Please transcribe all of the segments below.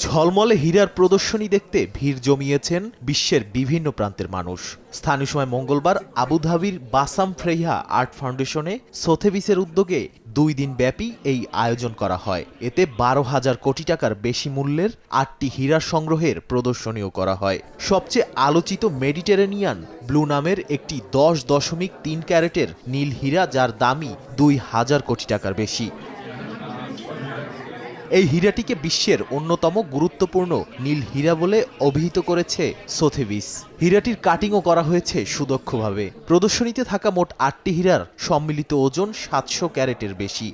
ঝলমলে হীরার প্রদর্শনী দেখতে ভিড় জমিয়েছেন বিশ্বের বিভিন্ন প্রান্তের মানুষ। স্থানীয় সময় মঙ্গলবার আবুধাবির বাসাম ফ্রেইহা আর্ট ফাউন্ডেশনে সোথেবিসের উদ্যোগে 2 দিন ব্যাপী এই আয়োজন করা হয়। এতে 12,000 কোটি টাকার বেশি মূল্যের 8টি হীরা সংগ্রহের প্রদর্শনীও করা হয়। সবচেয়ে আলোচিত মেডিটেরেনিয়ান ব্লু নামের একটি 10.3 ক্যারেটের নীল হীরা, যার দামই 2,000 কোটি টাকার বেশি। এই হীরাটিকে বিশ্বের অন্যতম গুরুত্বপূর্ণ নীল হীরা বলে অভিহিত করেছে সোথেবিস। হীরাটির কাটিংও করা হয়েছে সুদক্ষভাবে। প্রদর্শনীতে থাকা মোট 8টি হীরার সম্মিলিত ওজন 700 ক্যারেটের বেশি।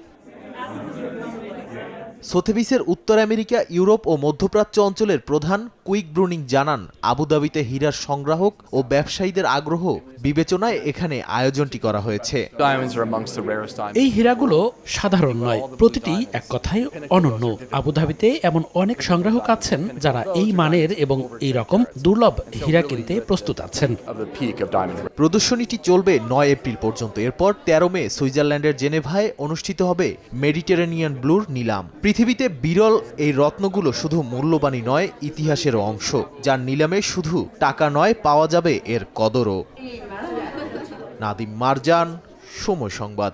সোথেবিসের উত্তর আমেরিকা, ইউরোপ ও মধ্যপ্রাচ্য অঞ্চলের প্রধান কুইক ব্রুনিং জানান, আবুধাবিতে হীরার সংগ্রাহক ও ব্যবসায়ীদের আগ্রহ বিবেচনায় এখানে আয়োজনটি করা হয়েছে। এই হীরাগুলো সাধারণ নয়, প্রতিটি এক কথায় অনন্য। আবুধাবিতে এমন অনেক সংগ্রাহক আছেন যারা এই মানের এবং এই রকম দুর্লভ হীরা কিনতে প্রস্তুত আছেন। প্রদর্শনীটি চলবে 9 এপ্রিল পর্যন্ত। এরপর 13 মে সুইজারল্যান্ডের জেনেভায় অনুষ্ঠিত হবে মেডিটেরেনিয়ান ব্লুর নিলাম। পৃথিবীতে বিরল এই রত্নগুলো শুধু মূল্যবানই নয়, ইতিহাসেরও অংশ, যার নিলামে শুধু টাকা নয়, পাওয়া যাবে এর কদরও। নাদিম মারজান, সময় সংবাদ।